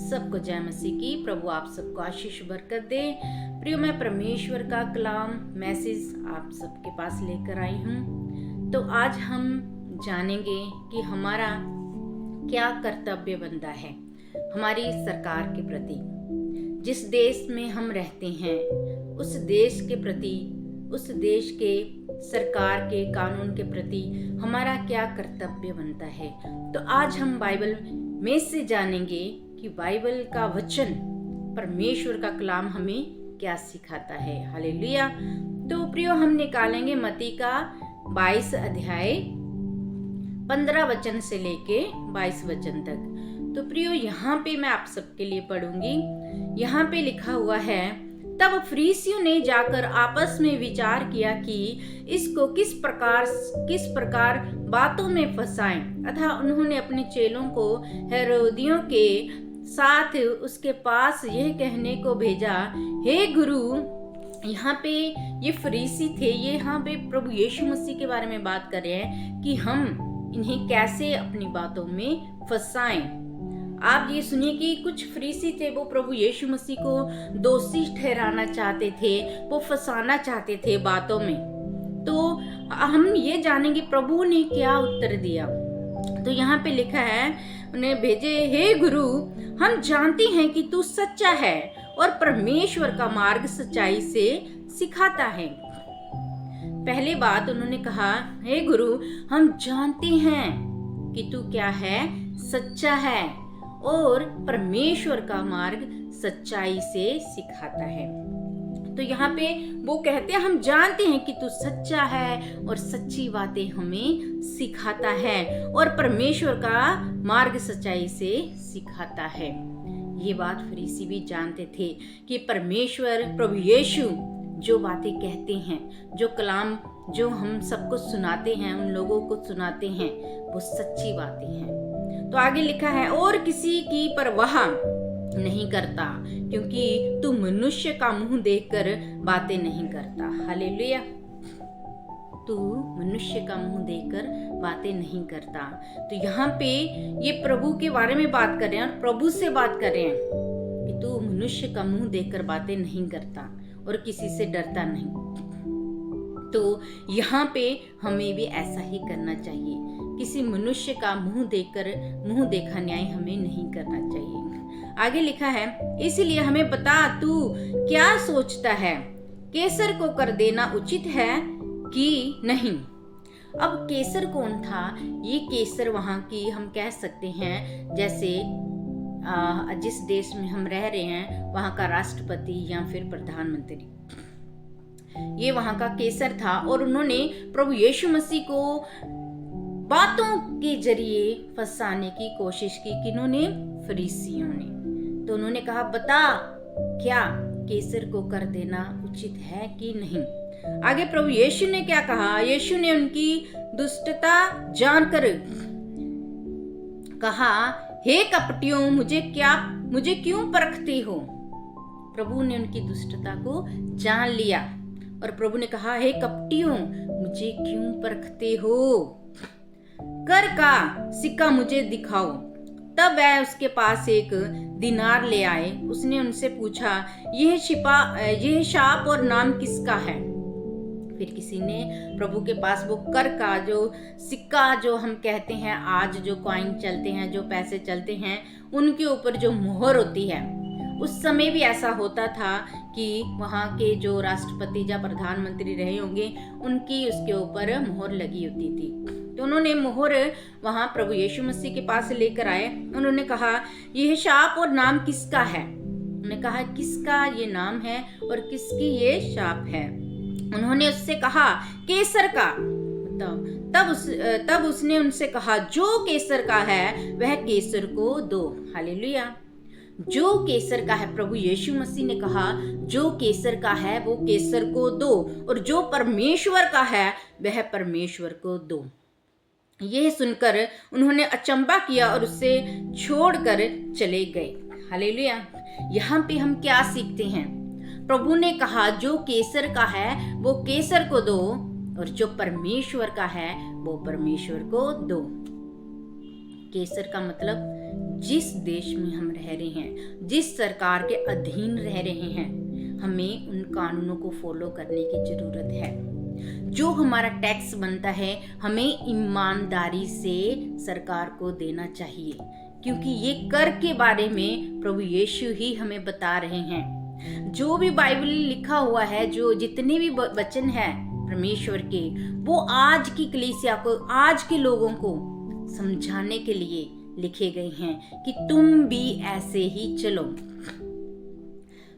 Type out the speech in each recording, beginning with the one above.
सबको जय मसीह की। प्रभु आप सबको आशीष बरकत दे। प्रियो, मैं परमेश्वर का कलाम मैसेज आप सबके पास लेकर आई हूँ। तो आज हम जानेंगे कि हमारा क्या कर्तव्य बनता है हमारी सरकार के प्रति। जिस देश में हम रहते हैं उस देश के प्रति, उस देश के सरकार के कानून के प्रति हमारा क्या कर्तव्य बनता है। तो आज हम बाइबल में से जानेंगे कि बाइबल का वचन, परमेश्वर का कलाम हमें क्या सिखाता है। हालेलुया। तो प्रियो, हम निकालेंगे मत्ती का 22 अध्याय 15 वचन से लेके 22 वचन तक। तो प्रियो, यहाँ पे मैं आप सबके लिए पढ़ूंगी। यहाँ पे लिखा हुआ है, तब फरीसियों ने जाकर आपस में विचार किया कि इसको किस प्रकार बातों में फंसाएं। अतः उन्होंने अपने चेलों को हेरोदियों के साथ उसके पास यह कहने को भेजा, हे गुरु। यहाँ पे ये फरीसी थे, ये यहाँ पे प्रभु यीशु मसीह के बारे में बात कर रहे हैं कि हम इन्हें कैसे अपनी बातों में फंसाएं। आप ये सुनिए कि कुछ फरीसी थे, वो प्रभु यीशु मसीह को दोषी ठहराना चाहते थे, वो फंसाना चाहते थे बातों में। तो हम ये जानेंगे प्रभु ने क्या उत्तर दिया। तो यहाँ पे लिखा है, उन्हें भेजे, हे गुरु, हम जानते हैं कि तू सच्चा है और परमेश्वर का मार्ग सच्चाई से सिखाता है। पहले बात उन्होंने कहा, हे गुरु, हम जानते हैं कि तू क्या है, सच्चा है और परमेश्वर का मार्ग सच्चाई से सिखाता है। तो यहाँ पे वो कहते हैं, हम जानते हैं कि तू सच्चा है और सच्ची बातें हमें सिखाता है और परमेश्वर का मार्ग सच्चाई से सिखाता है। ये बात फरीसी भी जानते थे कि परमेश्वर, प्रभु यीशु जो बातें कहते हैं, जो कलाम जो हम सबको सुनाते हैं, उन लोगों को सुनाते हैं, वो सच्ची बातें हैं। तो आगे लिखा है, और किसी की परवाह नहीं करता क्योंकि तू मनुष्य का मुंह देखकर बातें नहीं करता। हालेलुया। तू मनुष्य का मुंह देखकर बातें नहीं करता। तो यहाँ पे ये प्रभु के बारे में बात कर रहे हैं और प्रभु से बात कर रहे हैं कि तू मनुष्य का मुंह देखकर बातें नहीं करता और किसी से डरता नहीं। तो यहाँ पे हमें भी ऐसा ही करना चाहिए। किसी मनुष्य का मुंह देखा न्याय हमें नहीं करना चाहिए। आगे लिखा है, इसलिए हमें बता, तू क्या सोचता है, कैसर को कर देना उचित है कि नहीं। अब कैसर कौन था? ये कैसर वहां की, हम कह सकते हैं जैसे जिस देश में हम रह रहे हैं वहां का राष्ट्रपति या फिर प्रधानमंत्री, ये वहां का कैसर था। और उन्होंने प्रभु यीशु मसीह को बातों के जरिए फंसाने की कोशिश की। किन्होंने? फरीसियों ने। तो उन्होंने कहा, बता, क्या कैसर को कर देना उचित है कि नहीं। आगे प्रभु यीशु ने क्या कहा? यीशु ने उनकी दुष्टता जानकर कहा, हे कपटियों, मुझे क्यों परखते हो। प्रभु ने उनकी दुष्टता को जान लिया और प्रभु ने कहा, हे कपटियों, मुझे क्यों परखते हो, कर का सिक्का मुझे दिखाओ। तब वह उसके पास एक दिनार ले आए। उसने उनसे पूछा, यह शाप और नाम किसका है। फिर किसी ने प्रभु के पास वो कर का जो सिक्का, जो हम कहते हैं आज जो कॉइन चलते हैं, जो पैसे चलते हैं, उनके ऊपर जो मोहर होती है, उस समय भी ऐसा होता था कि वहाँ के जो राष्ट्रपति या प्रधानमंत्री रहे होंगे, उनकी उसके ऊपर मोहर लगी होती थी। तो उन्होंने मोहर वहाँ प्रभु यीशु मसीह के पास लेकर आए। उन्होंने कहा, यह शाप और नाम किसका है। उन्होंने कहा, किसका ये नाम है और किसकी ये शाप है। उन्होंने उससे कहा, कैसर का। तब उसने उनसे कहा, जो कैसर का है वह कैसर को दो। हालेलुया। जो कैसर का है, प्रभु यीशु मसीह ने कहा, जो कैसर का है वो कैसर को दो और जो परमेश्वर का है वह परमेश्वर को दो। यह सुनकर उन्होंने अचंभा किया और उसे छोड़कर चले गए। हालेलुया। यहाँ पे हम क्या सीखते हैं? प्रभु ने कहा, जो कैसर का है वो कैसर को दो और जो परमेश्वर का है वो परमेश्वर को दो। कैसर का मतलब जिस देश में हम रह रहे हैं, जिस सरकार के अधीन रह रहे हैं, हमें उन कानूनों को फॉलो करने की जरूरत है। जो हमारा टैक्स बनता है हमें ईमानदारी से सरकार को देना चाहिए, क्योंकि ये कर के बारे में प्रभु यीशु ही हमें बता रहे हैं। जो भी बाइबल लिखा हुआ है, जो जितने भी वचन है परमेश्वर के, वो आज की कलीसिया को, आज के लोगों को समझाने के लिए लिखे गए हैं कि तुम भी ऐसे ही चलो।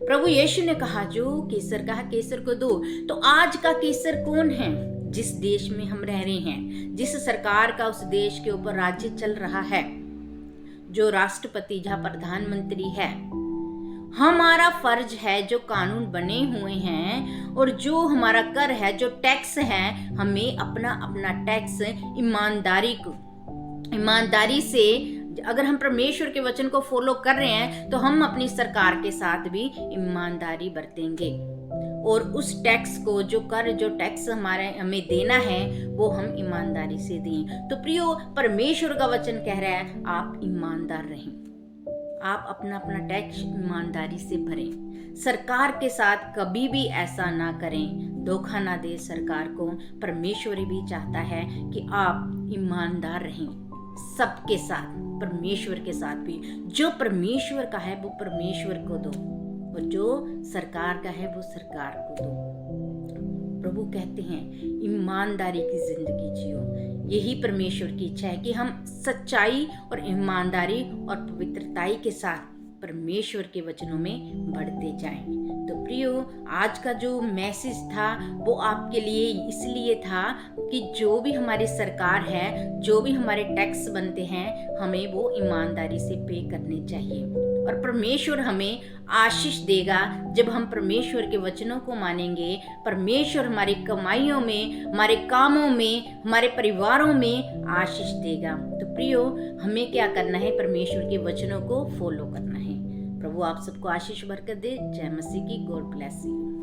प्रभु यीशु ने कहा जो केसर का है केसर को दो। तो आज का केसर कौन है? जिस देश में हम रह रहे हैं, जिस सरकार का उस देश के ऊपर राज्य चल रहा है, जो राष्ट्रपति, जहाँ प्रधानमंत्री है। हमारा फर्ज है, जो कानून बने हुए हैं और जो हमारा कर है, जो टैक्स है, हमें अपना अपना टैक्स ईमानदारी से, अगर हम परमेश्वर के वचन को फॉलो कर रहे हैं तो हम अपनी सरकार के साथ भी ईमानदारी बरतेंगे और उस टैक्स को, जो टैक्स हमें देना है, वो हम ईमानदारी से दें। तो प्रियो, परमेश्वर का वचन कह रहा है आप ईमानदार रहें, आप अपना अपना टैक्स ईमानदारी से भरें। सरकार के साथ कभी भी ऐसा ना करें, धोखा ना दे सरकार को। परमेश्वर भी चाहता है कि आप ईमानदार रहें सबके साथ, परमेश्वर के साथ भी। जो परमेश्वर का है वो परमेश्वर को दो और जो सरकार का है वो सरकार को दो। प्रभु कहते हैं ईमानदारी की जिंदगी जियो। यही परमेश्वर की इच्छा है कि हम सच्चाई और ईमानदारी और पवित्रताई के साथ परमेश्वर के वचनों में बढ़ते जाएं। तो प्रियो, आज का जो मैसेज था वो आपके लिए इसलिए था कि जो भी हमारी सरकार है, जो भी हमारे टैक्स बनते हैं, हमें वो ईमानदारी से पे करने चाहिए और परमेश्वर हमें आशीष देगा जब हम परमेश्वर के वचनों को मानेंगे। परमेश्वर हमारी कमाइयों में, हमारे कामों में, हमारे परिवारों में आशीष देगा। तो प्रियो, हमें क्या करना है? परमेश्वर के वचनों को फॉलो करना है। प्रभु आप सबको आशीष बरकत दे। जय मसीह की। God bless you.